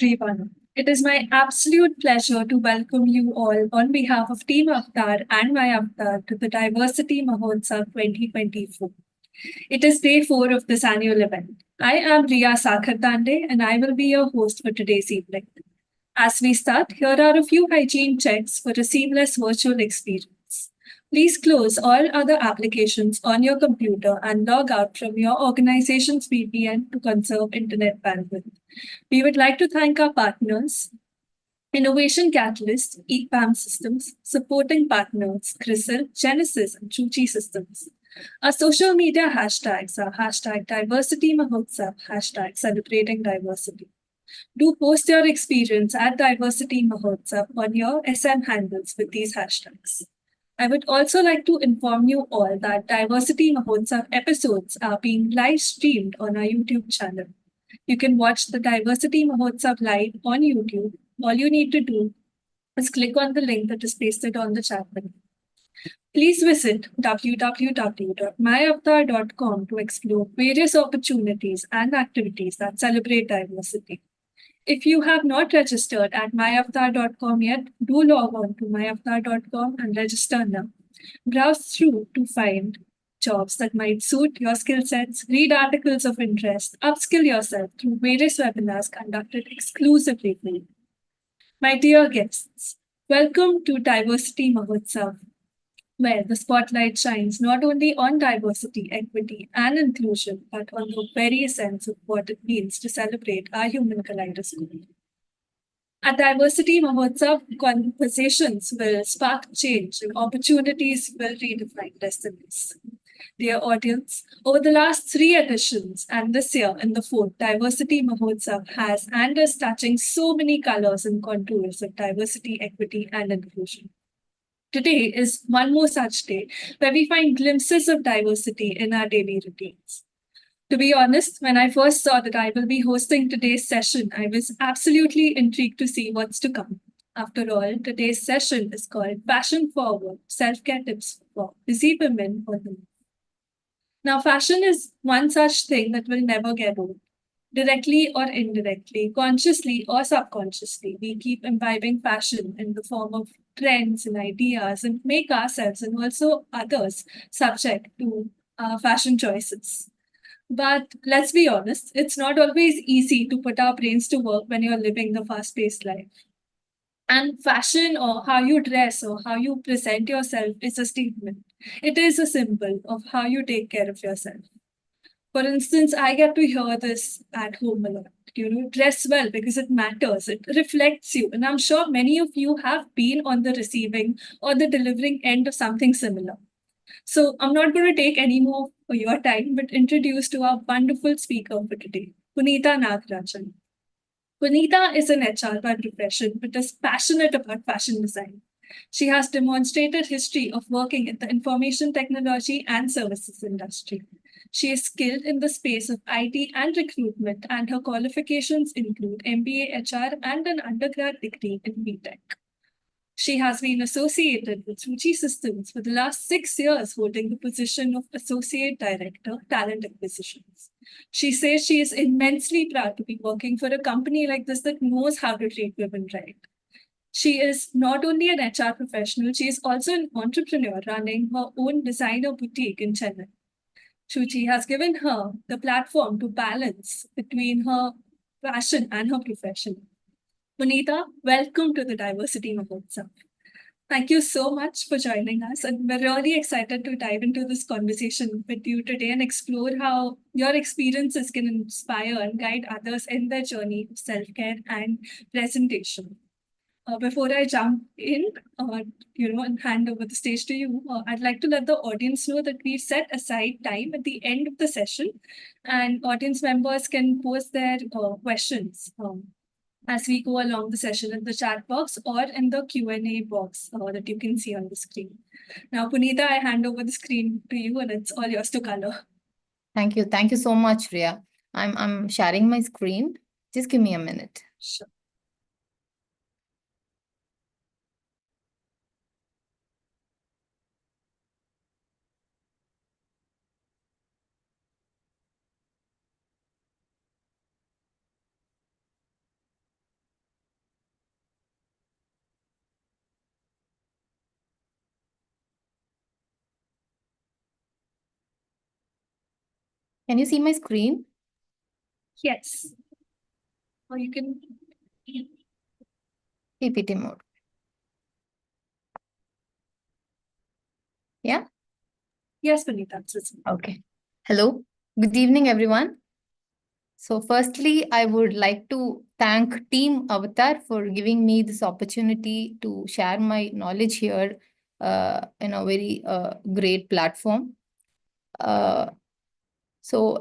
everyone. It is my absolute pleasure to welcome you all on behalf of Team Avatar and my Avatar to the Diversity Mahotsav 2024. It is day 4 of this annual event. I am Riya Sakhardande and I will be your host for today's evening. As we start, here are a few hygiene checks for a seamless virtual experience. Please close all other applications on your computer and log out from your organization's VPN to conserve internet bandwidth. We would like to thank our partners, Innovation Catalyst, EPAM Systems, supporting partners, CRISIL, Genesis, and Chuchi Systems. Our social media hashtags are hashtag Diversity Mahotsav, hashtag Celebrating Diversity. Do post your experience at Diversity Mahotsav on your SM handles with these hashtags. I would also like to inform you all that Diversity Mahotsav episodes are being live streamed on our YouTube channel. You can watch the Diversity Mahotsav live on YouTube. All you need to do is click on the link that is pasted on the chat window. Please visit www.myavatar.com to explore various opportunities and activities that celebrate diversity. If you have not registered at myavatar.com yet, do log on to myavatar.com and register now. Browse through to find jobs that might suit your skill sets, read articles of interest, upskill yourself through various webinars conducted exclusively for you. My dear guests, welcome to Diversity Mahotsav, where the spotlight shines not only on diversity, equity, and inclusion, but on the very essence of what it means to celebrate our human kaleidoscope. At Diversity Mahotsav, conversations will spark change and opportunities will redefine destinies. Dear audience, over the last 3 editions and this year in the 4th, Diversity Mahotsav has and is touching so many colors and contours of diversity, equity, and inclusion. Today is one more such day where we find glimpses of diversity in our daily routines. To be honest, when I first saw that I will be hosting today's session, I was absolutely intrigued to see what's to come. After all, today's session is called Fashion Forward, Self-Care Tips for Busy Women on the Move. Now, fashion is one such thing that will never get old. Directly or indirectly, consciously or subconsciously, we keep imbibing fashion in the form of trends and ideas and make ourselves and also others subject to fashion choices. But let's be honest, it's not always easy to put our brains to work when you're living the fast-paced life. And fashion or how you dress or how you present yourself is a statement. It is a symbol of how you take care of yourself. For instance, I get to hear this at home a lot. Dress well because it matters. It reflects you. And I'm sure many of you have been on the receiving or the delivering end of something similar. So I'm not going to take any more of your time, but introduce to our wonderful speaker for today, Punita Nagarajan. Punita is an HR by profession, but is passionate about fashion design. She has demonstrated history of working in the information technology and services industry. She is skilled in the space of IT and recruitment, and her qualifications include MBA HR and an undergrad degree in BTech. She has been associated with Chuchi Systems for the last 6 years, holding the position of Associate Director, Talent Acquisitions. She says she is immensely proud to be working for a company like this that knows how to treat women right. She is not only an HR professional, she is also an entrepreneur running her own designer boutique in Chennai. Chuchi has given her the platform to balance between her passion and her profession. Punita, welcome to the Diversity Mahotsav. Thank you so much for joining us, and we're really excited to dive into this conversation with you today and explore how your experiences can inspire and guide others in their journey of self-care and presentation. Before I jump in, and hand over the stage to you, I'd like to let the audience know that we've set aside time at the end of the session, and audience members can post their questions as we go along the session in the chat box or in the Q&A box that you can see on the screen. Now, Punita, I hand over the screen to you, and it's all yours to color. Thank you. Thank you so much, Riya. I'm sharing my screen. Just give me a minute. Sure. Can you see my screen? Yes. Or you can. PPT mode. Yeah? Yes, Punita. Okay. Hello. Good evening, everyone. So firstly, I would like to thank Team Avatar for giving me this opportunity to share my knowledge here in a very great platform. Uh, so,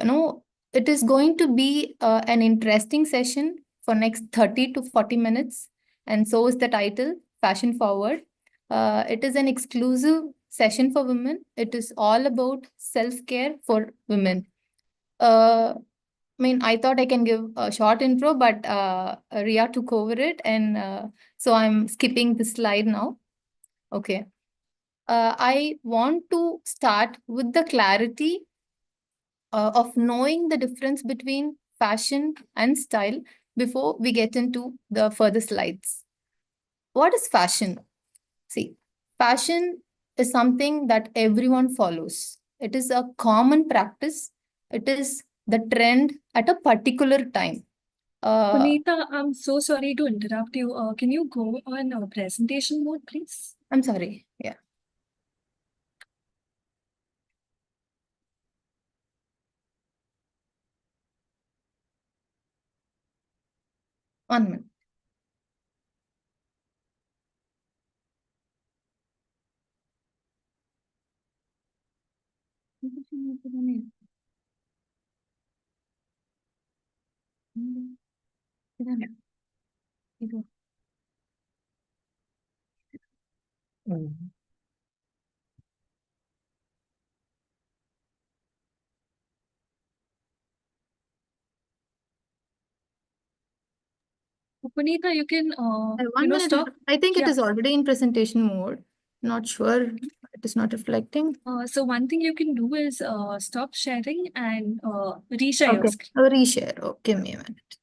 it is going to be an interesting session for next 30 to 40 minutes. And so is the title, Fashion Forward. It is an exclusive session for women. It is all about self-care for women. I mean, I thought I can give a short intro, but Ria took over it. And so I'm skipping this slide now. Okay. I want to start with the clarity of knowing the difference between fashion and style before we get into the further slides. What is fashion? See, fashion is something that everyone follows. It is a common practice. It is the trend at a particular time. Punita, I'm so sorry to interrupt you. Can you go on presentation mode, please? I'm sorry. Yeah. One minute. Punita, you can, One minute. stop. I think it Yeah. is already in presentation mode. Not sure. It is not reflecting. So one thing you can do is stop sharing and reshare your Okay. screen. I'll reshare. Oh, give me a minute.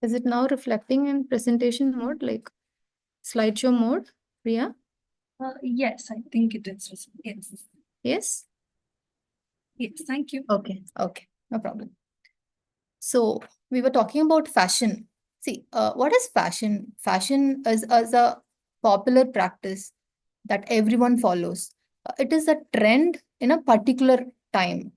Is it now reflecting in presentation mode, like slideshow mode, Priya? Yes, I think it is. Yes. Yes? Yes, thank you. Okay. Okay. No problem. So we were talking about fashion. See, what is fashion? Fashion is a popular practice that everyone follows. It is a trend in a particular time.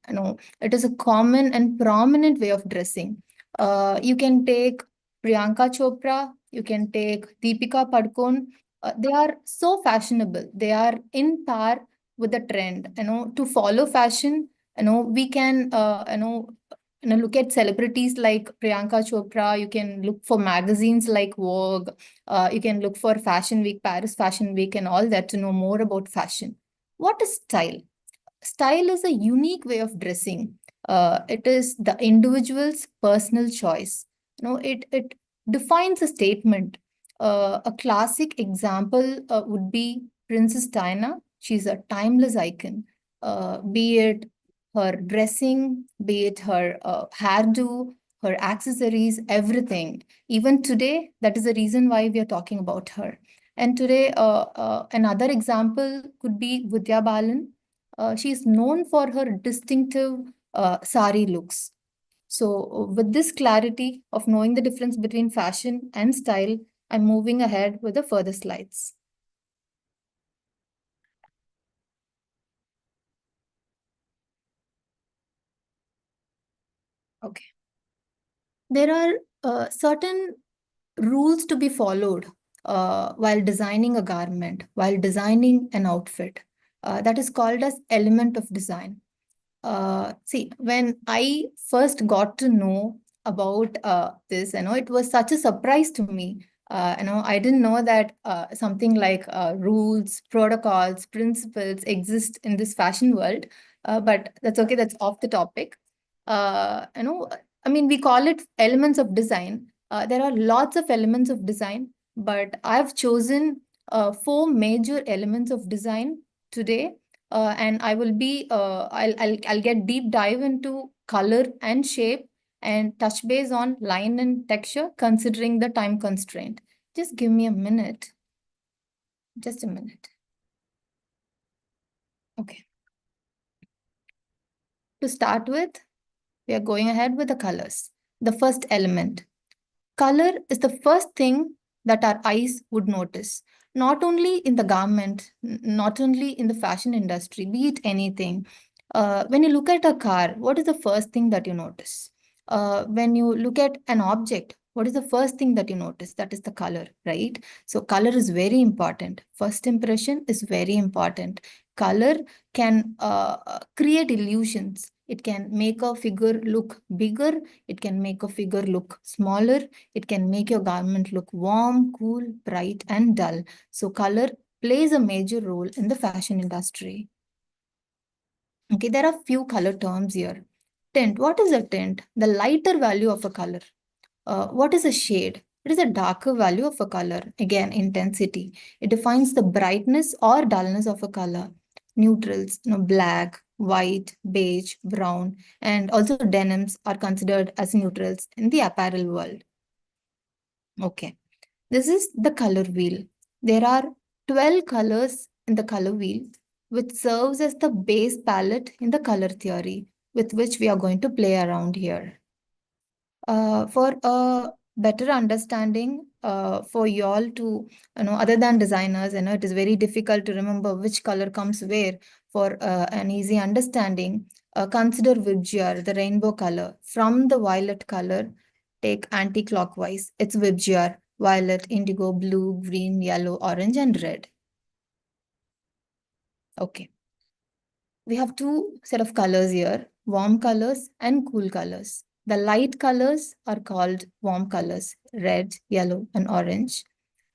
It is a common and prominent way of dressing. You can take Priyanka Chopra, you can take Deepika Padukone. They are so fashionable. They are in par with the trend. To follow fashion, we can, look at celebrities like Priyanka Chopra. You can look for magazines like Vogue. You can look for Fashion Week, Paris Fashion Week, and all that to know more about fashion. What is style? Style is a unique way of dressing. It is the individual's personal choice. It defines a statement. A classic example would be Princess Diana. She's a timeless icon. Be it her dressing, be it her hairdo, her accessories, everything. Even today, that is the reason why we are talking about her. And today, another example could be Vidya Balan. She is known for her distinctive sari looks. So, with this clarity of knowing the difference between fashion and style, I'm moving ahead with the further slides. Okay. There are certain rules to be followed while designing a garment, while designing an outfit. That is called as element of design. See, when I first got to know about this, it was such a surprise to me. I didn't know that something like rules, protocols, principles exist in this fashion world. But that's okay. That's off the topic. I mean, we call it elements of design. There are lots of elements of design, but I've chosen four major elements of design today and I will be I'll get deep dive into color and shape and touch base on line and texture considering the time constraint. Just give me a minute. Just a minute. Okay. To start with, we are going ahead with the colors. The first element. Color is the first thing that our eyes would notice. Not only in the garment, not only in the fashion industry, be it anything. When you look at a car, what is the first thing that you notice? When you look at an object, what is the first thing that you notice? That is the color, right? So color is very important. First impression is very important. Color can create illusions. It can make a figure look bigger. It can make a figure look smaller. It can make your garment look warm, cool, bright, and dull. So color plays a major role in the fashion industry. Okay, there are few color terms here. Tint. What is a tint? The lighter value of a color. What is a shade? It is a darker value of a color. Again, intensity. It defines the brightness or dullness of a color. Neutrals, black, white, beige, brown, and also denims are considered as neutrals in the apparel world. Okay, this is the color wheel. There are 12 colors in the color wheel, which serves as the base palette in the color theory, with which we are going to play around here. For a better understanding, for you all to, other than designers, it is very difficult to remember which color comes where. For an easy understanding, consider Vibgyor, the rainbow color. From the violet color, take anti-clockwise. It's Vibgyor, violet, indigo, blue, green, yellow, orange, and red. Okay. We have two set of colors here, warm colors and cool colors. The light colors are called warm colors, red, yellow, and orange.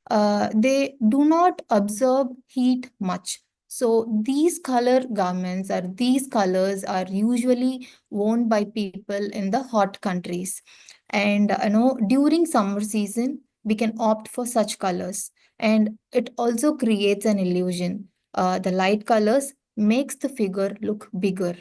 They do not absorb heat much. So these color garments or these colors are usually worn by people in the hot countries. And during summer season, we can opt for such colors. And it also creates an illusion. The light colors makes the figure look bigger.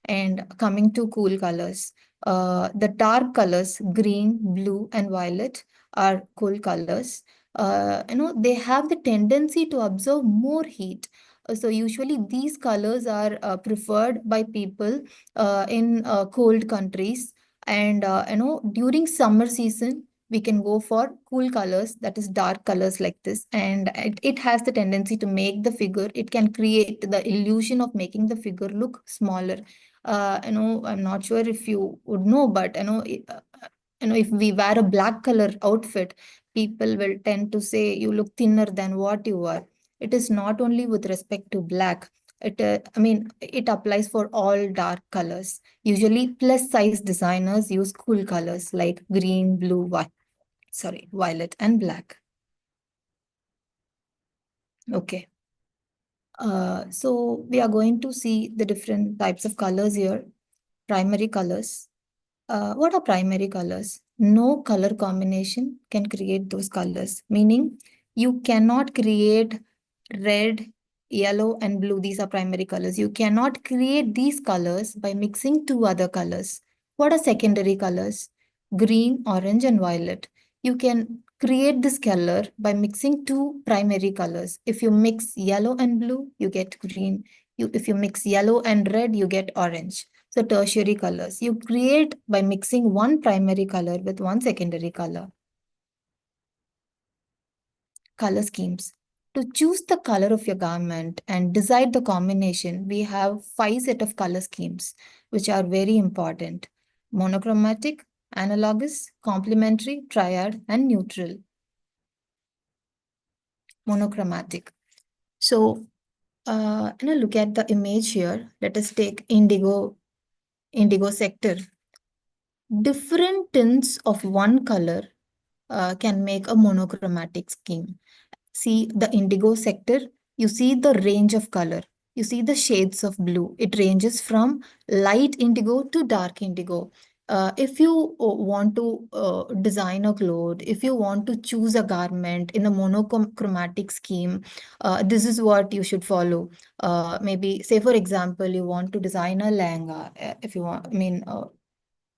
And coming to cool colors, the dark colors, green, blue, and violet are cool colors. They have the tendency to absorb more heat. So usually these colors are preferred by people in cold countries. And during summer season, we can go for cool colors, that is dark colors like this. And it has the tendency to make the figure, it can create the illusion of making the figure look smaller. I'm not sure if you would know, but if we wear a black color outfit, people will tend to say you look thinner than what you are. It is not only with respect to black. It applies for all dark colors. Usually plus size designers use cool colors like green, blue, violet, and black. Okay. So we are going to see the different types of colors here. Primary colors. What are primary colors? No color combination can create those colors, meaning you cannot create red, yellow, and blue. These are primary colors. You cannot create these colors by mixing two other colors. What are secondary colors? Green, orange, and violet. You can create this color by mixing two primary colors. If you mix yellow and blue, you get green. If you mix yellow and red, you get orange. So tertiary colors, you create by mixing one primary color with one secondary color. Color schemes. To choose the color of your garment and decide the combination, we have 5 set of color schemes, which are very important. Monochromatic, analogous, complementary, triad, and neutral. Monochromatic. So, look at the image here. Let us take indigo sector. Different tints of one color can make a monochromatic scheme. See the indigo sector, you see the range of color. You see the shades of blue. It ranges from light indigo to dark indigo. If you want to design a cloth, if you want to choose a garment in a monochromatic scheme, this is what you should follow. Maybe, say for example, you want to design a lehenga. If you want, I mean,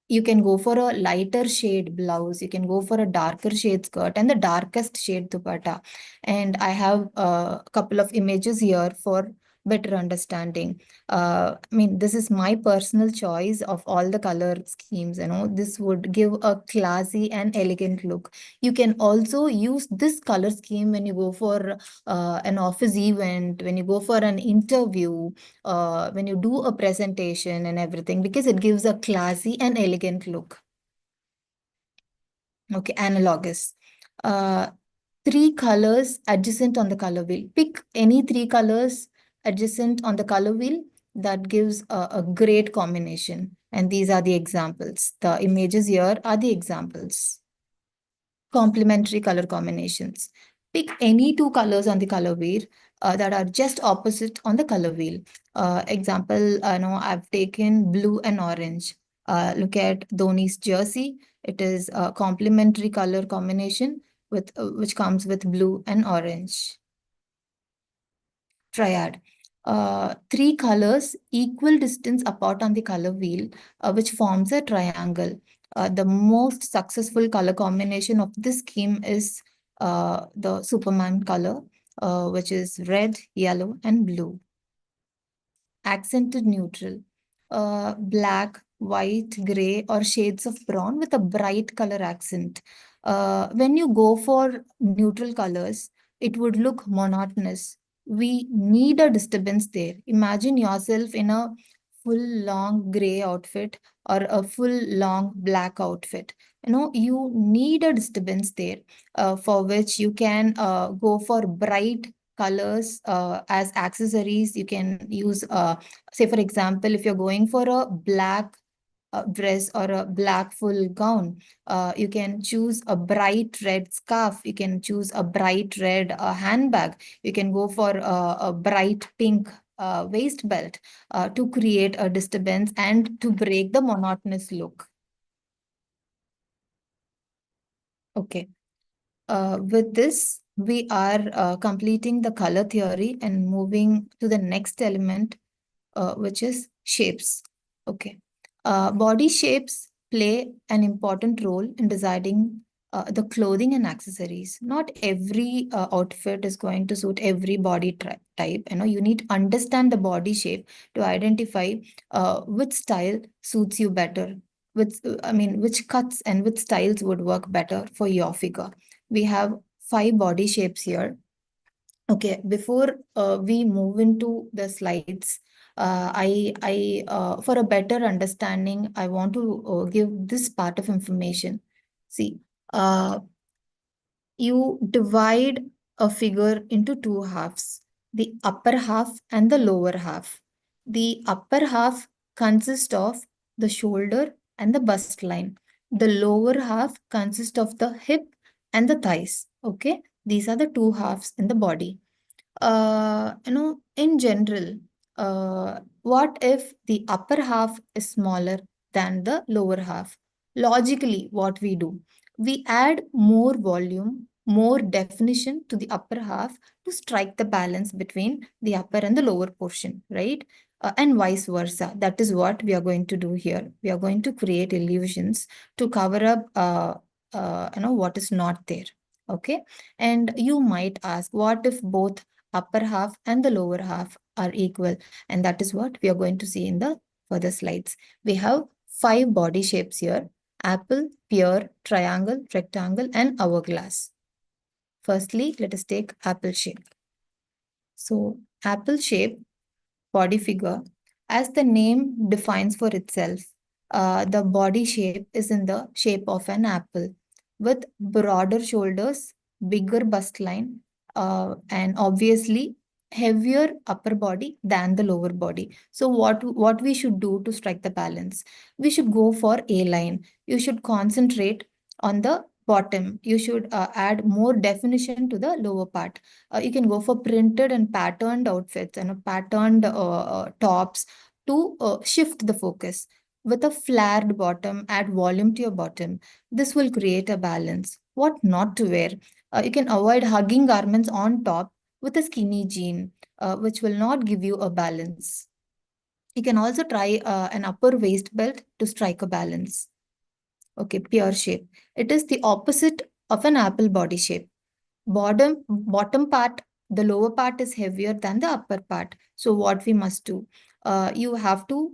you can go for a lighter shade blouse, you can go for a darker shade skirt and the darkest shade dupatta. And I have a couple of images here for better understanding. I mean, this is my personal choice of all the color schemes. This would give a classy and elegant look. You can also use this color scheme when you go for an office event, when you go for an interview, when you do a presentation and everything, because it gives a classy and elegant look. Okay, analogous. Uh, Three colors adjacent on the color wheel. Pick any three colors adjacent on the color wheel that gives a great combination. And these are the examples. The images here are the examples. Complementary color combinations. Pick any two colors on the color wheel that are just opposite on the color wheel. Example, I've taken blue and orange. Look at Dhoni's jersey. It is a complementary color combination with which comes with blue and orange. Triad. Three colors equal distance apart on the color wheel, which forms a triangle. The most successful color combination of this scheme is the Superman color, which is red, yellow, and blue. Accented neutral. Black, white, gray, or shades of brown with a bright color accent. When you go for neutral colors, it would look monotonous. We need a disturbance there. Imagine yourself in a full long gray outfit or a full long black outfit. You need a disturbance there, for which you can go for bright colors as accessories. You can use, say for example, if you're going for a black dress or a black full gown, you can choose a bright red scarf, you can choose a bright red handbag, you can go for a bright pink waist belt to create a disturbance and to break the monotonous look. Okay. With this, we are completing the color theory and moving to the next element, which is shapes. Okay. Body shapes play an important role in deciding the clothing and accessories. Not every outfit is going to suit every body type. You need to understand the body shape to identify which style suits you better. Which cuts and which styles would work better for your figure. We have 5 body shapes here. Okay, before we move into the slides, for a better understanding, I want to give this part of information. See, uh, you divide a figure into two halves, the upper half and the lower half. The upper half consists of the shoulder and the bust line. The lower half consists of the hip and the thighs. Okay, these are the two halves in the body. In general, what if the upper half is smaller than the lower half? Logically, what we do, we add more volume, more definition to the upper half to strike the balance between the upper and the lower portion, right? And vice versa. That is what we are going to do here. We are going to create illusions to cover up, what is not there. Okay. And you might ask, what if both upper half and the lower half are equal? And that is what we are going to see in the further slides. We have 5 body shapes here: apple, pear, triangle, rectangle, and hourglass. Firstly, let us take apple shape. So, apple shape body figure, as the name defines for itself, the body shape is in the shape of an apple with broader shoulders, bigger bust line, and obviously heavier upper body than the lower body. So what we should do to strike the balance? We should go for A line. You should concentrate on the bottom. You should add more definition to the lower part. You can go for printed and patterned outfits and patterned tops to shift the focus. With a flared bottom, add volume to your bottom. This will create a balance. What not to wear? You can avoid hugging garments on top with a skinny jean, which will not give you a balance. You can also try an upper waist belt to strike a balance. Okay, pear shape. It is the opposite of an apple body shape. Bottom part, the lower part is heavier than the upper part. So what we must do? You have to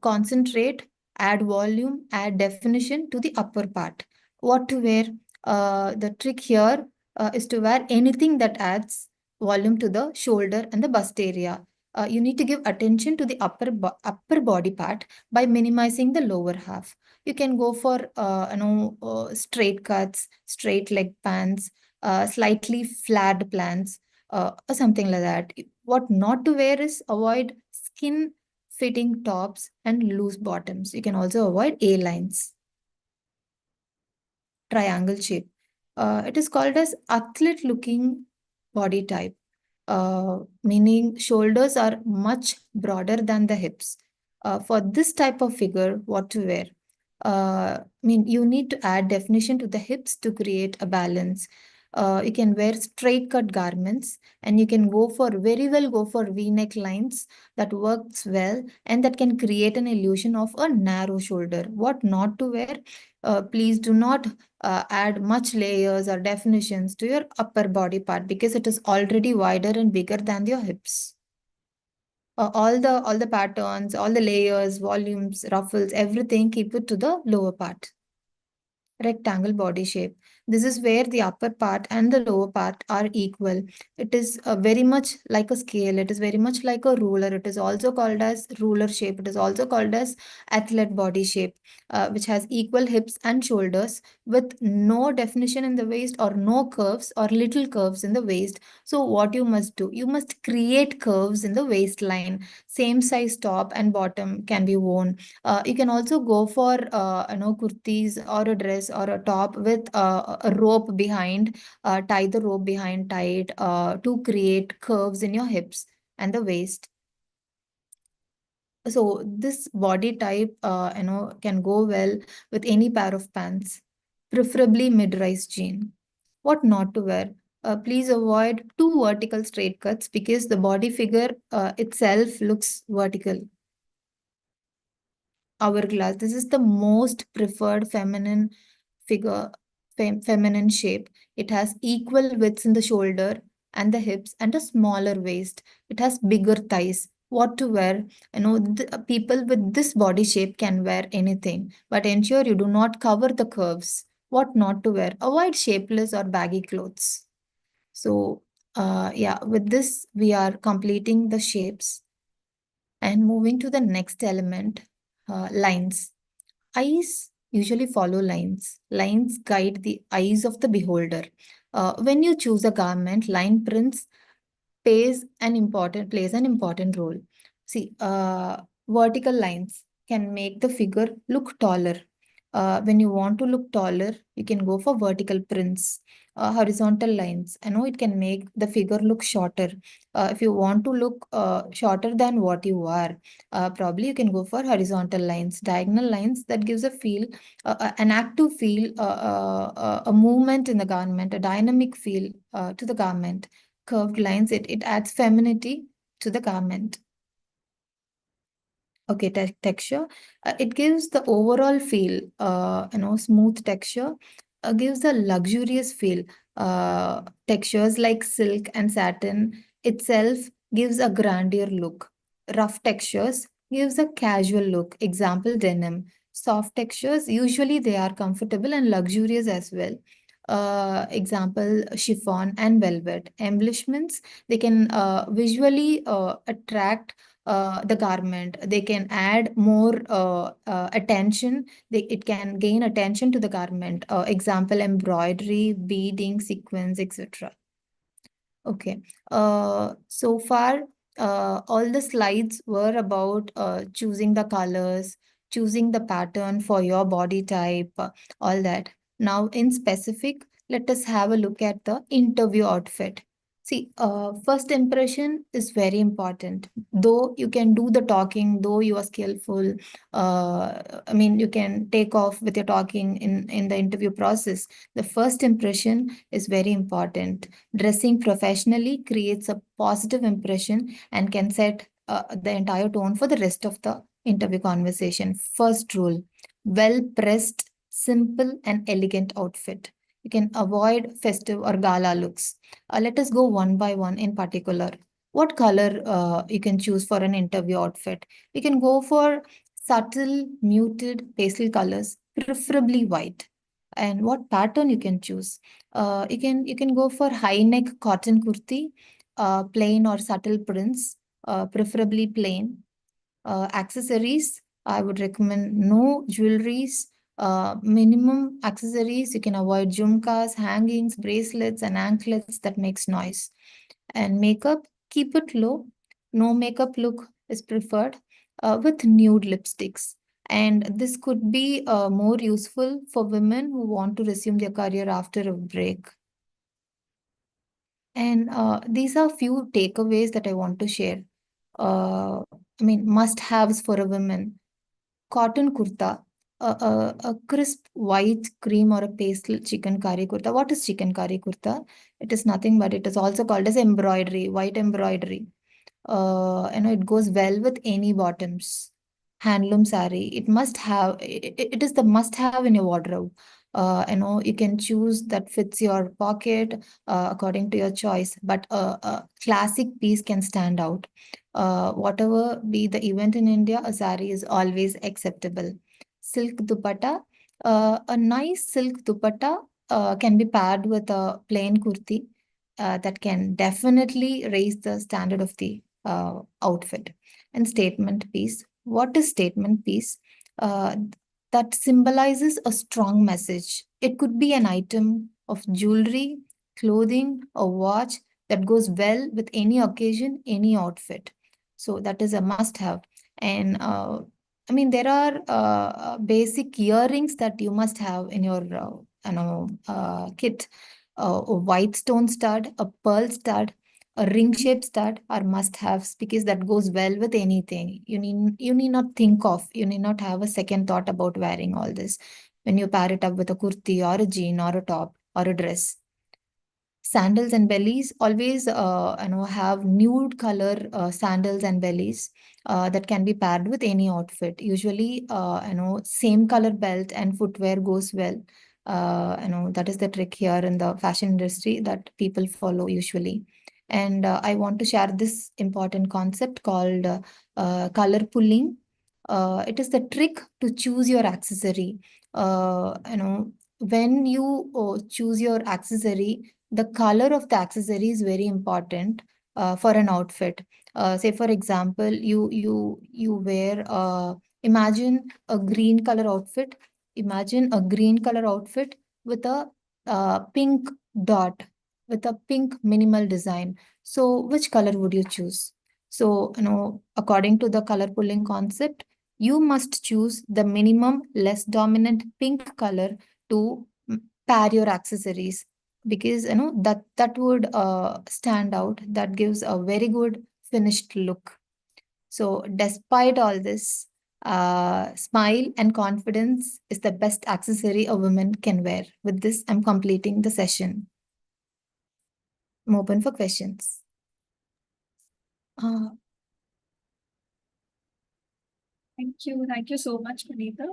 concentrate, add volume, add definition to the upper part. What to wear? The trick here is to wear anything that adds volume to the shoulder and the bust area. You need to give attention to the upper body part by minimizing the lower half. You can go for straight cuts, straight leg pants, slightly flat plants, or something like that. What not to wear is avoid skin fitting tops and loose bottoms. You can also avoid A lines. Triangle shape. It is called as athlete looking body type, meaning shoulders are much broader than the hips. For this type of figure, what to wear? You need to add definition to the hips to create a balance. You can wear straight cut garments, and you can very well go for V-neck lines that works well and that can create an illusion of a narrow shoulder. What not to wear? Please do not add much layers or definitions to your upper body part because it is already wider and bigger than your hips. All the patterns, all the layers, volumes, ruffles, everything, keep it to the lower part. Rectangle body shape. This is where the upper part and the lower part are equal. It is very much like a scale. It is very much like a ruler. It is also called as ruler shape. It is also called as athlete body shape, which has equal hips and shoulders with no definition in the waist or no curves or little curves in the waist. So what you must do? You must create curves in the waistline. Same size top and bottom can be worn. You can also go for kurtis or a dress or a top with a rope behind, tie the rope behind tight to create curves in your hips and the waist. So this body type, can go well with any pair of pants, preferably mid-rise jean. What not to wear? Please avoid too vertical straight cuts because the body figure itself looks vertical. Hourglass. This is the most preferred feminine figure, feminine shape. It has equal widths in the shoulder and the hips and a smaller waist. It has bigger thighs. What to wear? People with this body shape can wear anything, but ensure you do not cover the curves. What not to wear? Avoid shapeless or baggy clothes. So, yeah, with this, we are completing the shapes and moving to the next element, lines. Eyes usually follow lines. Lines guide the eyes of the beholder. When you choose a garment, line prints plays an important role. See, vertical lines can make the figure look taller. When you want to look taller, you can go for vertical prints. Horizontal lines, I know it can make the figure look shorter. If you want to look shorter than what you are, probably you can go for horizontal lines. Diagonal lines that gives a feel, an active feel, a movement in the garment, a dynamic feel to the garment. Curved lines, it adds femininity to the garment. Okay, texture. It gives the overall feel, smooth texture, gives a luxurious feel. Textures like silk and satin itself gives a grandeur look. Rough textures gives a casual look. Example, denim. Soft textures, usually they are comfortable and luxurious as well. Example, chiffon and velvet. Embellishments, they can visually attract the garment. They can add more attention. It can gain attention to the garment. Example, embroidery, beading, sequins, etc. Okay. So far, all the slides were about choosing the colors, choosing the pattern for your body type, all that. Now, in specific, let us have a look at the interview outfit. See, first impression is very important. Though you can do the talking, though you are skillful, I mean, you can take off with your talking in the interview process. The first impression is very important. Dressing professionally creates a positive impression and can set the entire tone for the rest of the interview conversation. First rule, well pressed, simple, and elegant outfit. You can avoid festive or gala looks. Let us go one by one in particular. What color you can choose for an interview outfit? You can go for subtle, muted pastel colors, preferably white. And what pattern you can choose? You can go for high neck cotton kurti, plain or subtle prints, preferably plain. Accessories, I would recommend no jewelries, minimum accessories. You can avoid jhumkas, hangings, bracelets, and anklets that makes noise. And makeup, keep it low. No makeup look is preferred with nude lipsticks. And this could be more useful for women who want to resume their career after a break. And these are few takeaways that I want to share. I mean, must-haves for a woman. Cotton kurta, a crisp white cream or a pastel chicken kari kurta. What is chicken kari kurta? It is nothing but it is also called as embroidery, white embroidery. It goes well with any bottoms. Handloom sari, it must have, it is the must have in your wardrobe. You can choose that fits your pocket according to your choice, but a classic piece can stand out. Whatever be the event in India, a sari is always acceptable. Silk dupatta, a nice silk dupatta can be paired with a plain kurti that can definitely raise the standard of the outfit. And statement piece. What is statement piece? Uh, that symbolizes a strong message. It could be an item of jewelry, clothing, a watch that goes well with any occasion, any outfit. So that is a must have. And I mean, there are basic earrings that you must have in your kit. A white stone stud, a pearl stud, a ring shaped stud are must haves because that goes well with anything. You need not think of, you need not have a second thought about wearing all this when you pair it up with a kurti or a jean or a top or a dress. Sandals and bellies always have nude color sandals and bellies that can be paired with any outfit. Usually same color belt and footwear goes well. That is the trick here in the fashion industry that people follow usually. And I want to share this important concept called color pulling. It is the trick to choose your accessory. When you choose your accessory, the color of the accessory is very important for an outfit. Say for example, you wear imagine a green color outfit. Imagine a green color outfit with a pink dot, with a pink minimal design. So which color would you choose? So according to the color pulling concept, you must choose the minimum less dominant pink color to pair your accessories, because that would stand out, that gives a very good finished look. So despite all this, smile and confidence is the best accessory a woman can wear. With this, I'm completing the session. I'm open for questions. uh, Thank you. Thank you so much, Punita.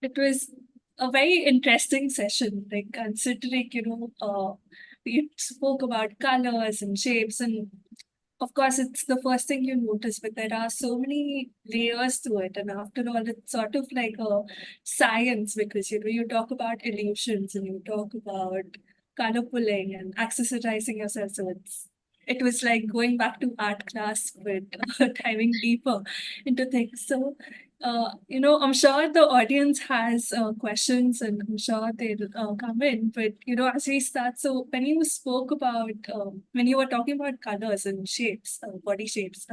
It was a very interesting session, like considering, we spoke about colors and shapes, and of course, it's the first thing you notice, but there are so many layers to it. And after all, it's sort of like a science because, you talk about illusions and you talk about color pulling and accessorizing yourself. So it was like going back to art class, but diving deeper into things. So, I'm sure the audience has questions and I'm sure they'll come in. But, as we start, so when you spoke about, when you were talking about colors and shapes, body shapes,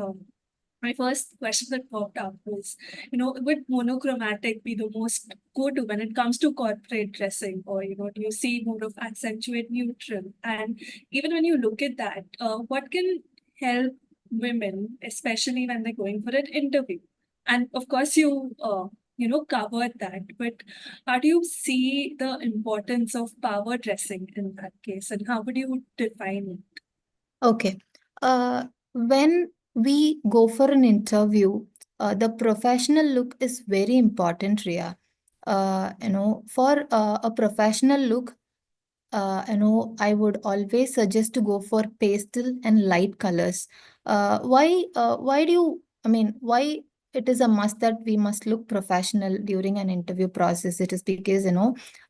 my first question that popped up was, would monochromatic be the most go-to when it comes to corporate dressing, or do you see more of accentuate neutral? And even when you look at that, what can help women, especially when they're going for an interview? And of course, you covered that, but how do you see the importance of power dressing in that case, and how would you define it? Okay. When we go for an interview, the professional look is very important, Ria. For a professional look, I would always suggest to go for pastel and light colors. Why do you, why it is a must that we must look professional during an interview process? It is because,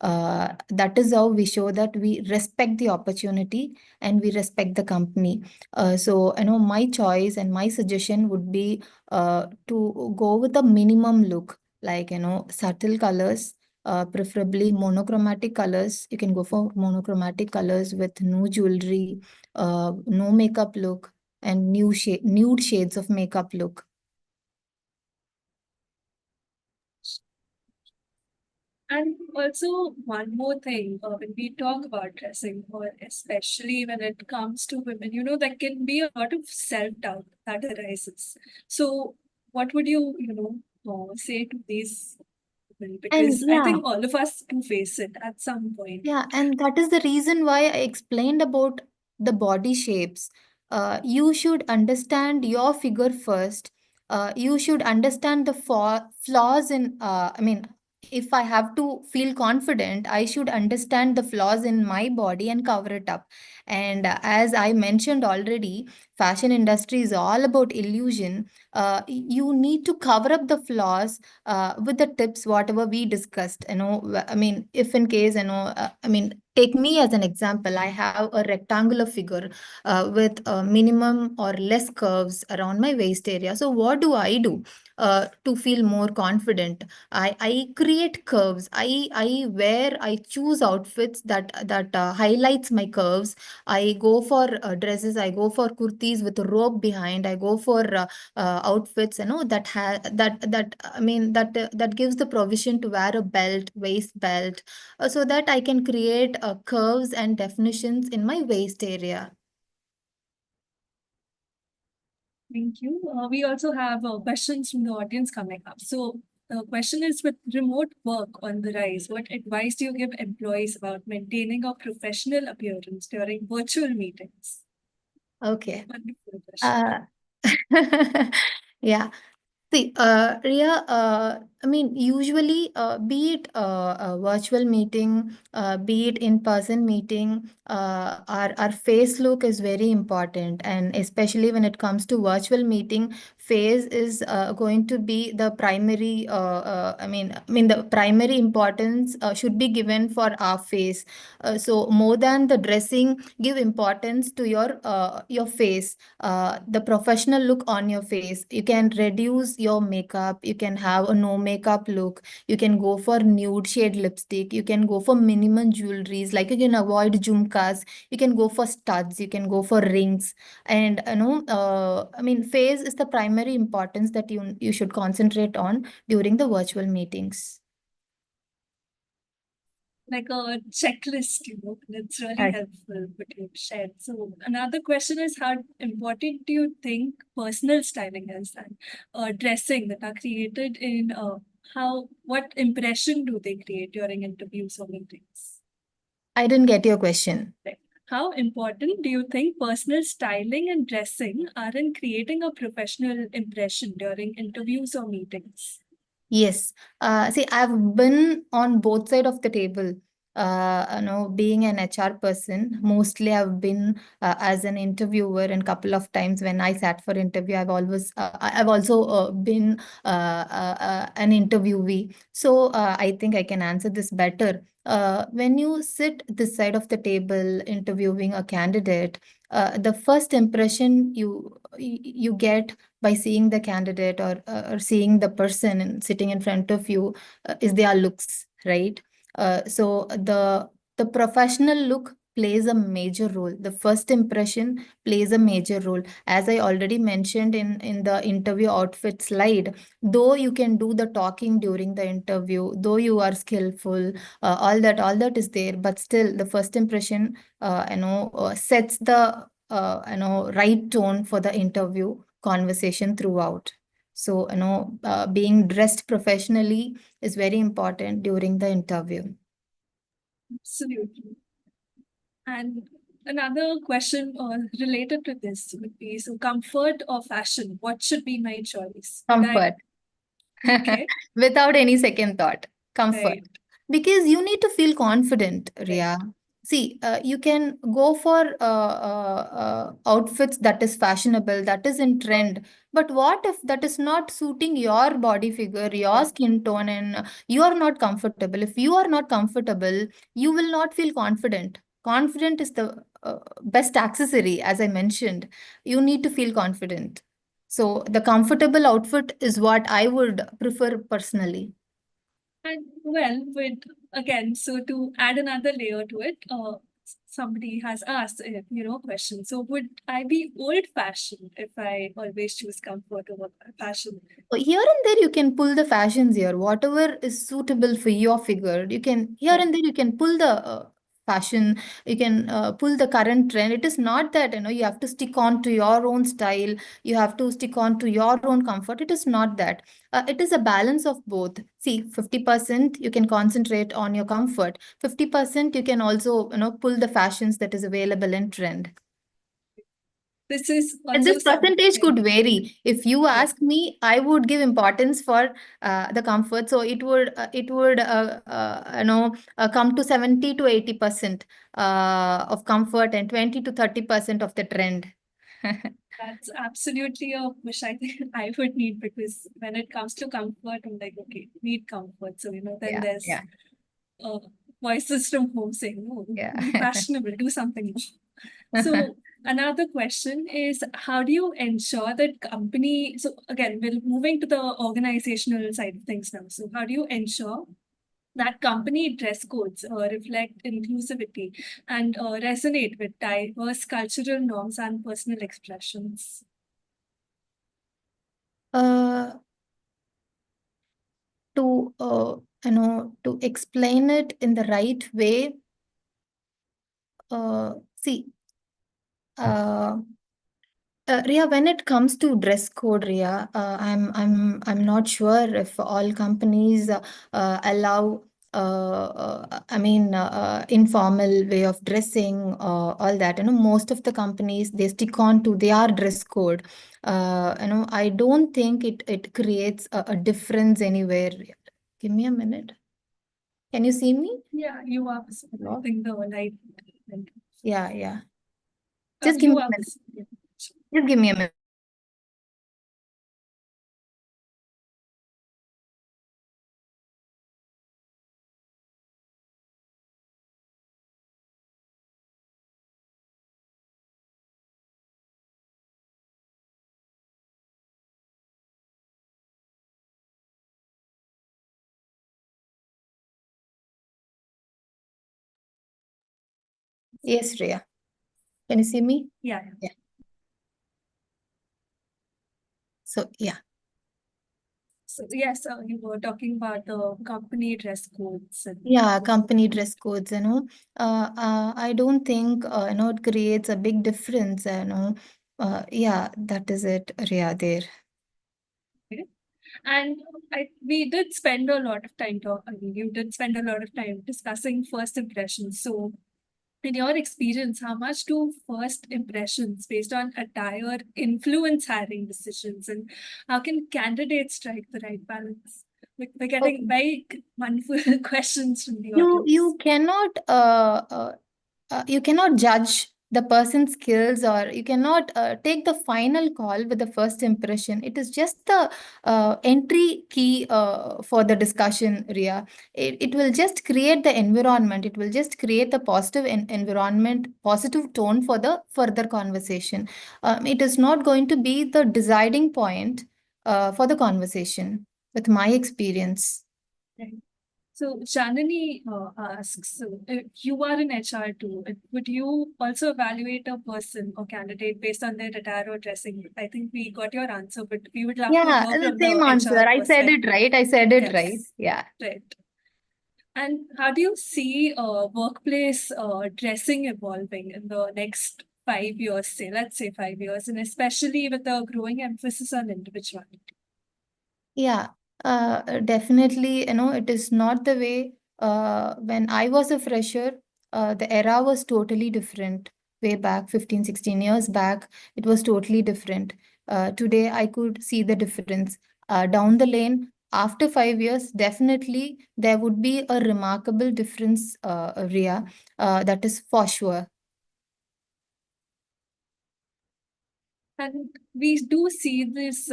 that is how we show that we respect the opportunity and we respect the company. My choice and my suggestion would be to go with a minimum look, like, subtle colors, preferably monochromatic colors. You can go for monochromatic colors with no jewelry, no makeup look, and nude shades of makeup look. And also, one more thing, when we talk about dressing, or especially when it comes to women, there can be a lot of self-doubt that arises. So, what would you, say to these women? And Because I yeah, think all of us do face it at some point. yeah, and that is the reason why I explained about the body shapes. You should understand your figure first. You should understand the flaws in, if I have to feel confident, I should understand the flaws in my body and cover it up. And as I mentioned already, fashion industry is all about illusion. You need to cover up the flaws with the tips whatever we discussed. If in case, take me as an example. I have a rectangular figure with a minimum or less curves around my waist area. So what do I do to feel more confident? I create curves. I choose outfits that highlights my curves. I go for dresses. I go for kurtis with a rope behind. I go for outfits, that gives the provision to wear a belt, waist belt, so that I can create curves and definitions in my waist area. Thank you. We also have questions from the audience coming up. So, the question is, with remote work on the rise, what advice do you give employees about maintaining a professional appearance during virtual meetings? Okay. Wonderful question. uh, yeah. See, Ria, usually, be it a virtual meeting, be it in-person meeting, our face look is very important. And especially when it comes to virtual meeting, face is going to be the primary, the primary importance should be given for our face. So more than the dressing, give importance to your face, the professional look on your face. You can reduce your makeup. You can have a no makeup look. You can go for nude shade lipstick. You can go for minimum jewelries. Like, you can avoid jhumkas. You can go for studs. You can go for rings. And face is the primary importance that you should concentrate on during the virtual meetings. Like a checklist, and it's really Right. helpful what you've shared. So another question is, how important do you think personal styling is, and dressing that are created in what impression do they create during interviews or meetings? I didn't get your question. Like, how important do you think personal styling and dressing are in creating a professional impression during interviews or meetings? Yes. See, I've been on both side of the table. Being an HR person, mostly I've been as an interviewer, and couple of times when I sat for interview, I've also been an interviewee. So I think I can answer this better. When you sit this side of the table interviewing a candidate, the first impression you get by seeing the candidate, or seeing the person sitting in front of you, is their looks, right? So the professional look plays a major role. The first impression plays a major role. As I already mentioned in the interview outfit slide, though you can do the talking during the interview, though you are skillful, all that is there, but still the first impression, sets the right tone for the interview conversation throughout. So, being dressed professionally is very important during the interview. Absolutely. And another question related to this would be, so comfort or fashion, what should be my choice? Comfort. Okay, Without any second thought. Comfort. right, Because you need to feel confident, right. Ria. See, you can go for outfits that is fashionable, that is in trend. But what if that is not suiting your body figure, your skin tone, and you are not comfortable? If you are not comfortable, you will not feel confident. Confident is the best accessory, as I mentioned. You need to feel confident. So the comfortable outfit is what I would prefer personally. And well, with again, so to add another layer to it, somebody has asked, question. So would I be old-fashioned if I always choose comfort over fashion? Here and there you can pull the fashions here, whatever is suitable for your figure. You can here Right. and there you can pull the fashion. You can pull the current trend. It is not that you have to stick on to your own style. You have to stick on to your own comfort. It is not that. It is a balance of both. See, 50% you can concentrate on your comfort. 50% you can also pull the fashions that is available in trend. This is And also this percentage could something. vary. If you Yeah. ask me, I would give importance for the comfort. So it would come to 70 to 80% of comfort and 20 to 30% of the trend. That's absolutely a wish I think I would need, because when it comes to comfort, I'm like, okay, need comfort. So, then Yeah, there's yeah, voices from home saying, no, be yeah. fashionable, do something more. So another question is, how do you ensure that company, so again, we're moving to the organizational side of things now. So how do you ensure that company dress codes reflect inclusivity and resonate with diverse cultural norms and personal expressions? Uh, to to explain it in the right way, see, uh, Ria, when it comes to dress code, Ria, I'm not sure if all companies allow informal way of dressing, all that. Most of the companies, they stick on to their dress code. I don't think it creates a difference anywhere. Give me a minute. Can you see me? Yeah, you are. I Hello? think the light. Yeah, yeah. Just give You me a are. minute. Just give me a minute. Yes, Ria. Can you see me? Yeah. Yeah. So, yeah. So yes, you were talking about the company dress codes. Yeah, company dress codes, I don't think, it creates a big difference, yeah, that is it, Ria, there. Okay. And we did spend a lot of time you did spend a lot of time discussing first impressions. So in your experience, how much do first impressions based on attire influence hiring decisions, and how can candidates strike the right balance? We're getting Okay. very wonderful questions from the You audience. you cannot you cannot judge the person's skills, or you cannot take the final call with the first impression. It is just the entry key for the discussion, Ria. It will just create the environment. It will just create the positive environment, positive tone for the further conversation. It is not going to be the deciding point for the conversation, with my experience. Right. So Janani asks, so if you are in HR too, would you also evaluate a person or candidate based on their attire or dressing? I think we got your answer, but we would love to Yeah, hear the from same the answer. HR I said it perspective. right. I said it right. Yes, Yeah. right. And how do you see workplace dressing evolving in the next 5 years, say, let's say 5 years, and especially with a growing emphasis on individuality? Yeah, definitely, it is not the way when I was a fresher, the era was totally different. Way back 15, 16 years back, it was totally different. Today, I could see the difference. Down the lane, after 5 years, definitely there would be a remarkable difference, Ria. That is for sure. And we do see this,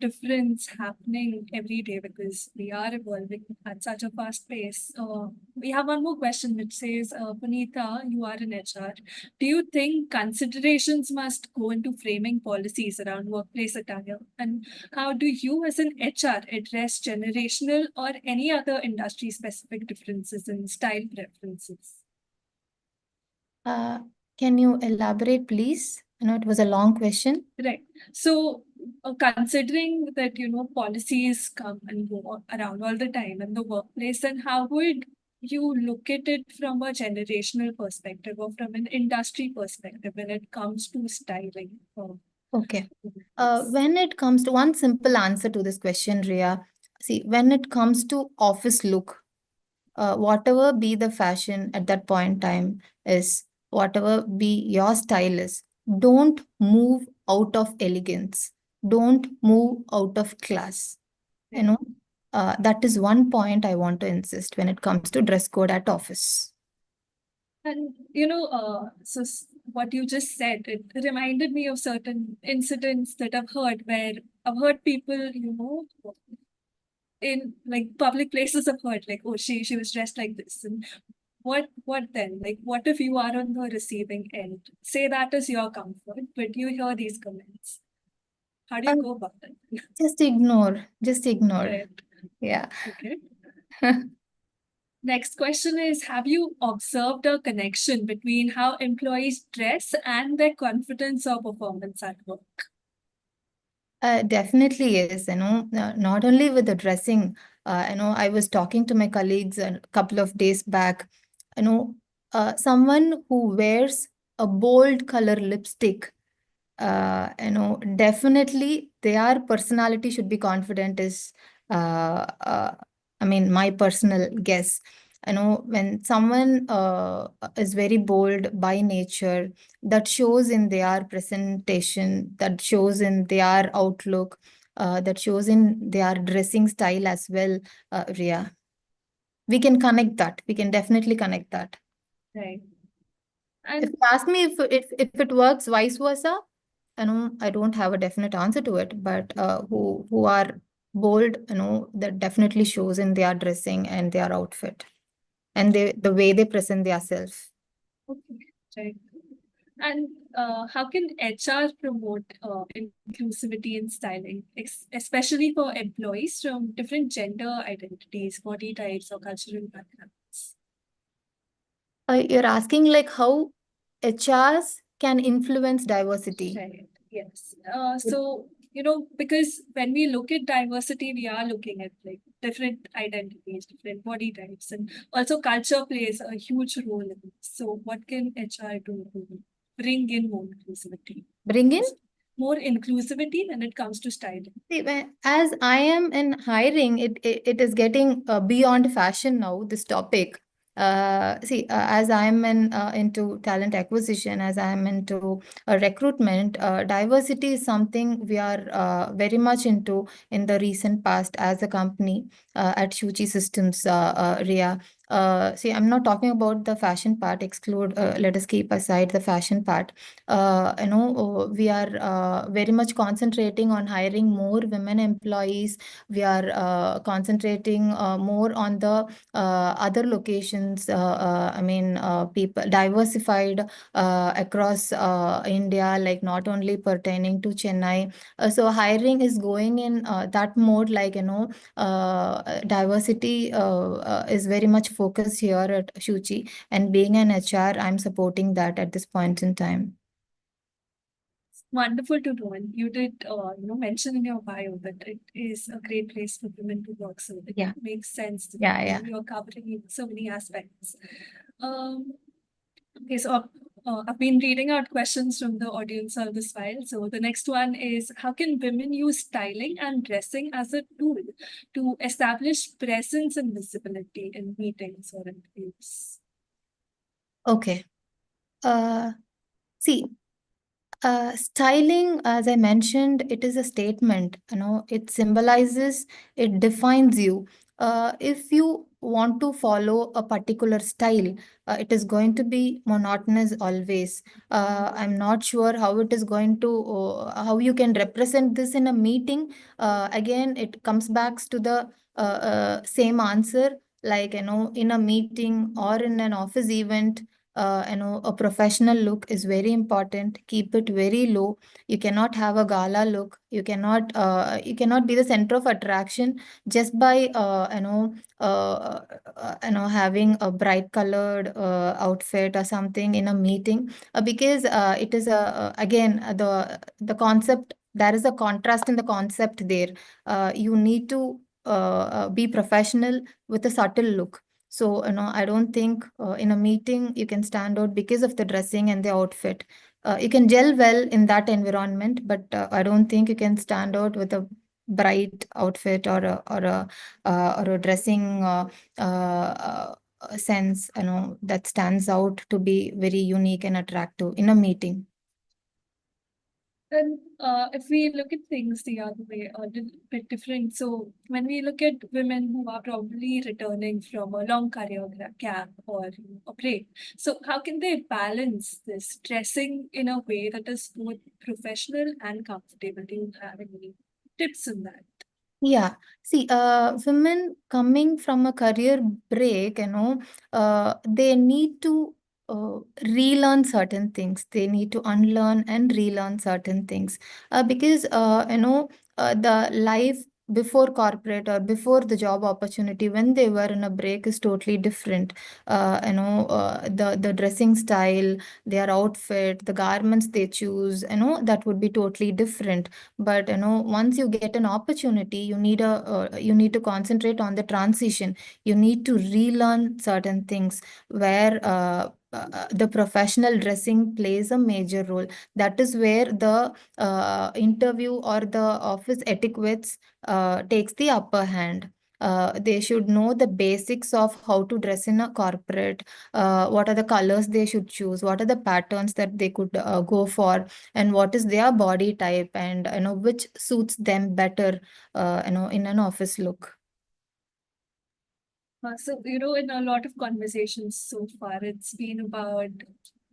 difference happening every day because we are evolving at such a fast pace. We have one more question which says, Punita, you are in HR. Do you think considerations must go into framing policies around workplace attire? And how do you, as an HR, address generational or any other industry specific differences in style preferences? Uh, can you elaborate, please? It was a long question. Right. So, considering that, policies come and go around all the time in the workplace, and how would you look at it from a generational perspective or from an industry perspective when it comes to styling? Okay. Yes. When it comes to one simple answer to this question, Ria, see, when it comes to office look, whatever be the fashion at that point in time is, whatever be your style is, don't move out of elegance. Don't move out of class. You know, that is one point I want to insist when it comes to dress code at office. And, what you just said, it reminded me of certain incidents that I've heard where I've heard people, in like public places have heard like, oh, she was dressed like this. And what then? Like, what if you are on the receiving end? Say that is your comfort, but you hear these comments. How do Uh, you go about it? just ignore. Just ignore. Right. Yeah. Okay. Next question is, have you observed a connection between how employees dress and their confidence or performance at work? Definitely is, not only with the dressing, I was talking to my colleagues a couple of days back, someone who wears a bold color lipstick, definitely their personality should be confident is, I mean, my personal guess. When someone is very bold by nature, that shows in their presentation, that shows in their outlook, that shows in their dressing style as well, Ria. We can connect that. We can definitely connect that. Right. If And you ask me if it works vice versa, I don't have a definite answer to it, but who are bold, that definitely shows in their dressing and their outfit and the way they present themselves. okay, right. And how can HR promote inclusivity in styling, especially for employees from different gender identities, body types, or cultural backgrounds? You're asking like how HRs can influence diversity. Right. Yes. Because when we look at diversity, we are looking at like different identities, different body types, and also culture plays a huge role in this. So, what can HR do to bring in more inclusivity? Bring in. More inclusivity when it comes to styling. See, as I am in hiring, it is getting beyond fashion now, this topic. As I am into talent acquisition, as I am into recruitment, diversity is something we are very much into in the recent past as a company at Shuchi Systems, Ria. See, I'm not talking about the fashion part, let us keep aside the fashion part. We are very much concentrating on hiring more women employees. We are concentrating more on the other locations. People diversified across India, like not only pertaining to Chennai. So hiring is going in that mode, like, diversity is very much focused here at Shuchi, and being an HR, I'm supporting that at this point in time. Wonderful to know. And you did, mention in your bio that it is a great place for women to work. So it Yeah. makes sense that Yeah. you're covering so many aspects. Okay, so I've been reading out questions from the audience all this while. So the next one is, how can women use styling and dressing as a tool to establish presence and visibility in meetings or interviews? Okay. See, styling, as I mentioned, it is a statement. It symbolizes, it defines you. If you want to follow a particular style, it is going to be monotonous always. I'm not sure how it is going to, how you can represent this in a meeting. Again, it comes back to the same answer. Like, in a meeting or in an office event, a professional look is very important. Keep it very low. You cannot have a gala look. You cannot be the center of attraction just by having a bright colored outfit or something in a meeting, because it is again the concept. There is a contrast in the concept there. You need to be professional with a subtle look. So, I don't think in a meeting you can stand out because of the dressing and the outfit. You can gel well in that environment, but I don't think you can stand out with a bright outfit or a dressing sense, that stands out to be very unique and attractive in a meeting. And if we look at things the other way, a bit different. So when we look at women who are probably returning from a long career gap or a break, so how can they balance this dressing in a way that is both professional and comfortable? Do you have any tips on that? Yeah, see, women coming from a career break, they need to relearn certain things. They need to unlearn and relearn certain things, because the life before corporate or before the job opportunity when they were in a break is totally different. The dressing style, their outfit, the garments they choose, that would be totally different. But once you get an opportunity, you need to concentrate on the transition. You need to relearn certain things where the professional dressing plays a major role. That is where the interview or the office etiquettes takes the upper hand. They should know the basics of how to dress in a corporate. What are the colors they should choose? What are the patterns that they could go for? And what is their body type, and which suits them better in an office look. So, in a lot of conversations so far, it's been about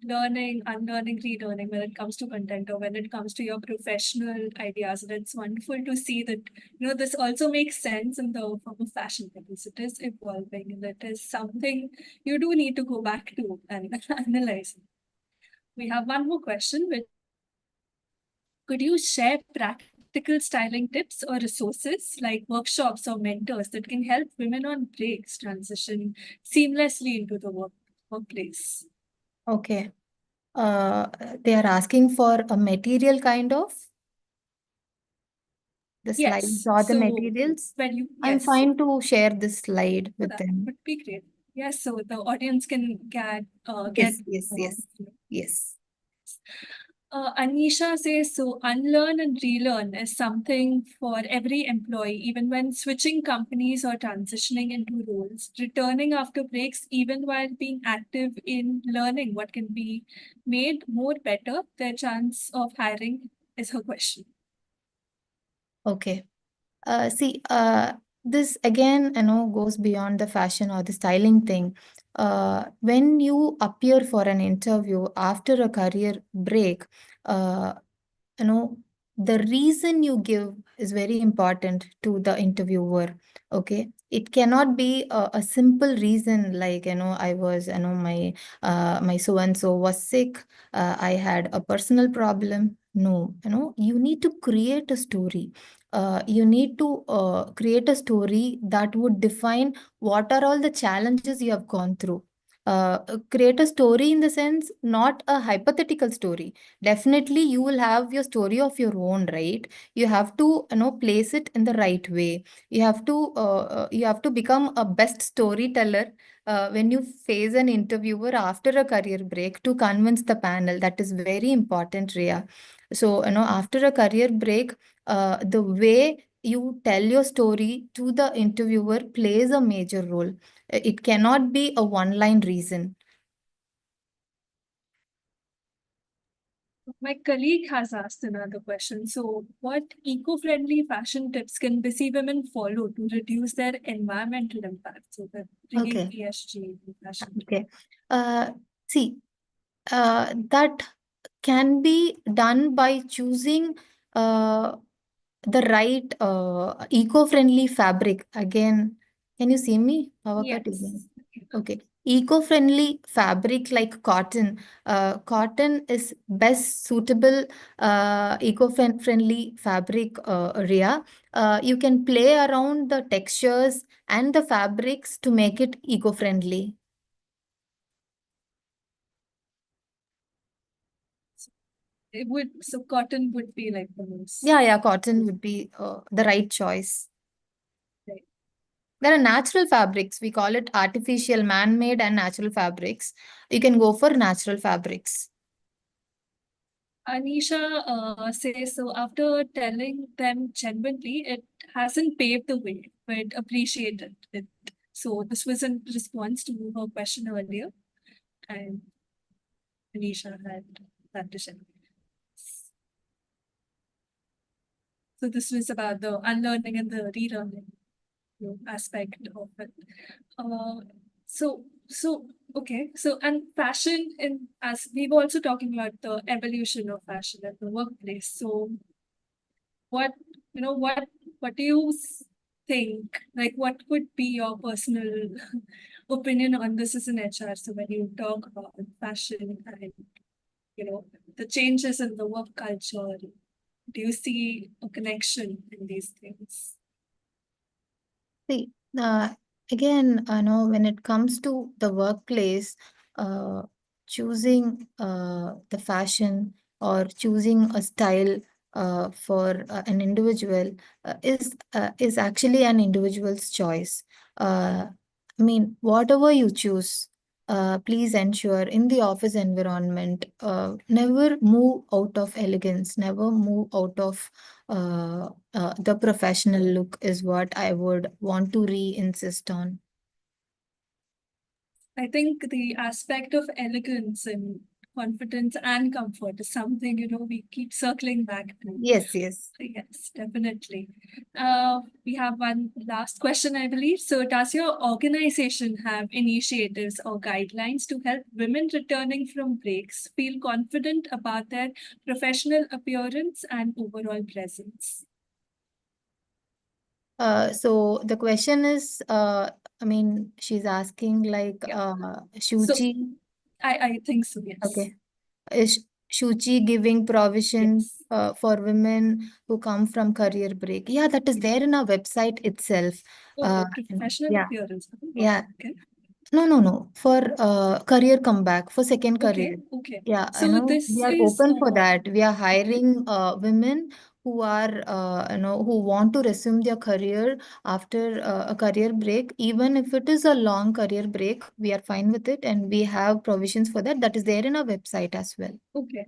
learning, unlearning, relearning when it comes to content or when it comes to your professional ideas. And it's wonderful to see that, this also makes sense in the form of fashion because it is evolving and it is something you do need to go back to and analyze. We have one more question, which could you share practical styling tips or resources like workshops or mentors that can help women on breaks transition seamlessly into the workplace? Okay. They are asking for a material kind of the slides Yes. or the So materials. when you I'm yes, fine to share this slide with that them. would be great. Yes, so the audience can get Yes, yes, yes, yes. Anisha says, so unlearn and relearn is something for every employee, even when switching companies or transitioning into roles, returning after breaks, even while being active in learning what can be made more better, their chance of hiring is her question. Okay. See, this again, goes beyond the fashion or the styling thing. When you appear for an interview after a career break, uh, you know the reason you give is very important to the interviewer. Okay, it cannot be a simple reason like, I was, my so and so was sick, I had a personal problem. No, you need to create a story. You need to create a story that would define what are all the challenges you have gone through. Create a story in the sense, not a hypothetical story. Definitely you will have your story of your own, right? You have to, place it in the right way. You have to become a best storyteller when you face an interviewer after a career break to convince the panel. That is very important, Ria. So, after a career break, the way you tell your story to the interviewer plays a major role. It cannot be a one line reason. My colleague has asked another question. So, what eco-friendly fashion tips can busy women follow to reduce their environmental impact? So, that bringing Okay. ESG in fashion. Okay. Uh, See, that can be done by choosing uh, the right eco-friendly fabric. Again, can you see me? Power cut again. Yes. Okay. Eco-friendly fabric like cotton. Cotton is best suitable eco-friendly fabric area. You can play around the textures and the fabrics to make it eco-friendly. It would, so cotton would be like the most. Yeah, cotton would be the right choice. Right. There are natural fabrics. We call it artificial, man-made and natural fabrics. You can go for natural fabrics. Anisha says, so after telling them genuinely, it hasn't paved the way, but appreciated it. So this was in response to her question earlier, and Anisha had that to share. So this was about the unlearning and the relearning, aspect of it. Uh, so okay. So and fashion in, as we were also talking about the evolution of fashion at the workplace. So what what do you think? Like, what could be your personal opinion on this as an HR? So when you talk about fashion and the changes in the work culture, do you see a connection in these things? See, again, when it comes to the workplace, uh, choosing the fashion or choosing a style for an individual is actually an individual's choice. I mean, whatever you choose, please ensure in the office environment, never move out of elegance, never move out of the professional look is what I would want to re-insist on. I think the aspect of elegance and confidence and comfort is something, we keep circling back to. Yes, yes. Yes, definitely. We have one last question, I believe. So, does your organization have initiatives or guidelines to help women returning from breaks feel confident about their professional appearance and overall presence? So the question is, I mean, she's asking like, Yeah. So, Shuchi, I think so, yes. okay, is Shuchi giving provision Yes. for women who come from career break? Yeah, that is there in our website itself. Oh, the And professional yeah, appearance. Oh, yeah. okay. No. For career comeback, for second career. Okay. Okay. Yeah, I So know we this are is open for that. We are hiring women who are, who want to resume their career after a career break. Even if it is a long career break, we are fine with it, and we have provisions for that. That is there in our website as well. okay.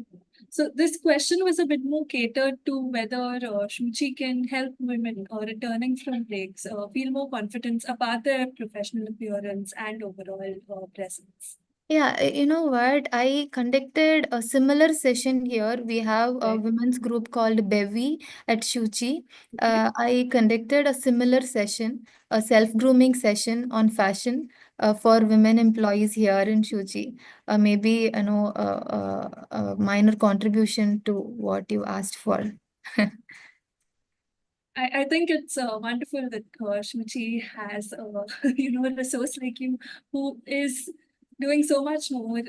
So this question was a bit more catered to whether Shuchi can help women returning from breaks feel more confidence about their professional appearance and overall presence. Yeah, you know what? I conducted a similar session here. We have a Okay. women's group called Bevi at Shuchi. Okay. I conducted a similar session, a self-grooming session on fashion for women employees here in Shuchi. Maybe, a minor contribution to what you asked for. I think it's wonderful that Shuchi has a resource like you who is doing so much more,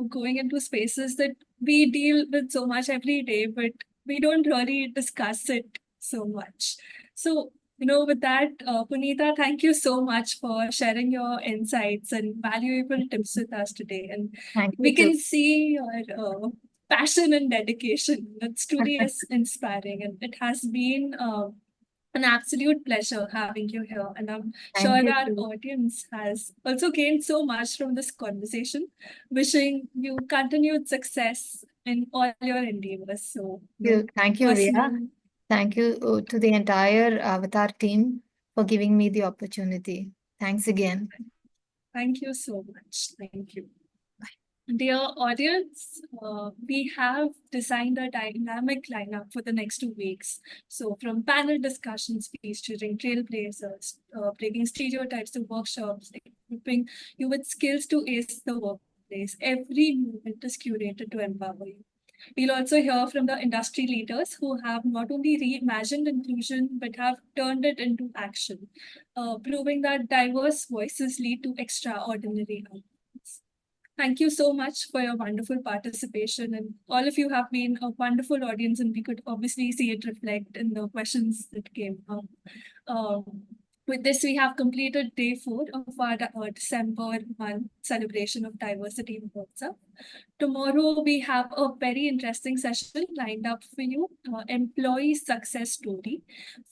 going into spaces that we deal with so much every day, but we don't really discuss it so much. So, with that, Punita, thank you so much for sharing your insights and valuable tips with us today. And Thank you we too. can see your passion and dedication. It's truly is inspiring, and it has been an absolute pleasure having you here. And I'm Thank sure you our too. audience has also gained so much from this conversation. Wishing you continued success in all your endeavors. So, Thank you, Ria. personal, Thank you to the entire Avatar team for giving me the opportunity. Thanks again. thank you so much. Thank you. Dear audience, we have designed a dynamic lineup for the next 2 weeks. So, from panel discussions featuring trailblazers, breaking stereotypes to workshops, equipping you with skills to ace the workplace, every movement is curated to empower you. We'll also hear from the industry leaders who have not only reimagined inclusion but have turned it into action, proving that diverse voices lead to extraordinary outcomes. Thank you so much for your wonderful participation. And all of you have been a wonderful audience, and we could obviously see it reflect in the questions that came up. Um, with this, we have completed day 4 of our December month celebration of diversity in Mahotsav. Tomorrow, we have a very interesting session lined up for you, Employee Success Story,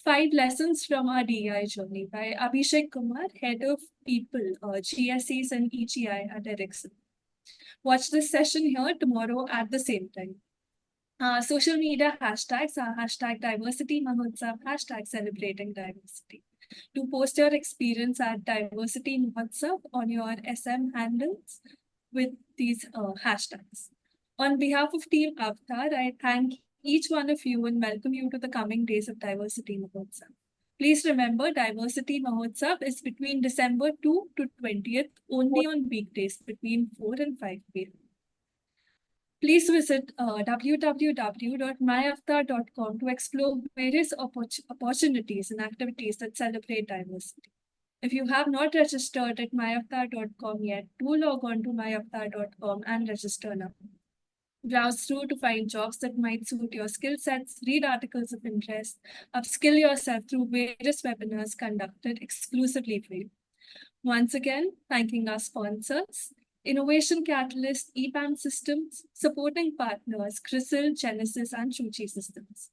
5 lessons from our DEI journey by Abhishek Kumar, Head of People, GSEs and EGI at Ericsson. Watch this session here tomorrow at the same time. Social media hashtags are hashtag diversity Mahotsav, hashtag celebrating diversity. To post your experience at diversity Mahotsav on your SM handles with these hashtags. On behalf of Team Avatar, I thank each one of you and welcome you to the coming days of Diversity Mahotsav. Please remember, Diversity Mahotsav is between December 2 to 20th, only on weekdays between 4 and 5 p.m. Please visit www.myavatar.com to explore various opportunities and activities that celebrate diversity. If you have not registered at myavatar.com yet, do log on to myavatar.com and register now. Browse through to find jobs that might suit your skill sets, read articles of interest, upskill yourself through various webinars conducted exclusively for you. Once again, thanking our sponsors, Innovation Catalyst, EPAM Systems, supporting partners, CRISIL, Genesis, and Shuchi Systems.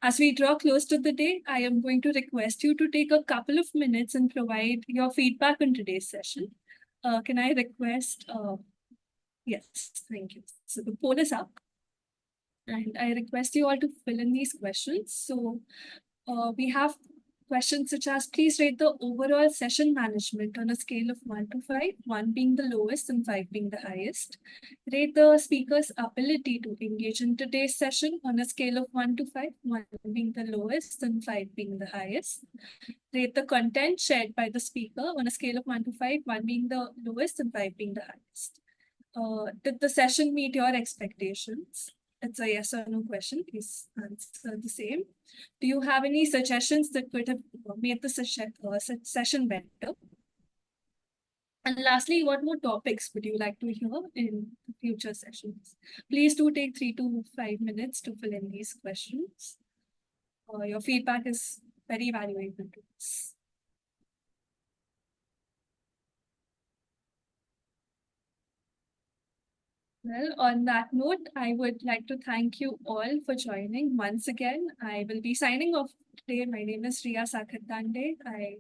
As we draw close to the day, I am going to request you to take a couple of minutes and provide your feedback on today's session. Can I request? Yes, thank you. So the poll is up, and I request you all to fill in these questions. So we have questions such as, please rate the overall session management on a scale of 1 to 5, 1 being the lowest and 5 being the highest. Rate the speaker's ability to engage in today's session on a scale of 1 to 5, 1 being the lowest and 5 being the highest. Rate the content shared by the speaker on a scale of 1 to 5, 1 being the lowest and 5 being the highest. Did the session meet your expectations? It's a yes or no question. Please answer the same. Do you have any suggestions that could have made the session better? And lastly, what more topics would you like to hear in future sessions? Please do take 3 to 5 minutes to fill in these questions. Your feedback is very valuable to us. Well, on that note, I would like to thank you all for joining once again. I will be signing off today. My name is Riya Sakhatande. I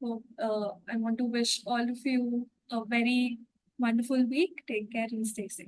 want to wish all of you a very wonderful week. Take care and stay safe.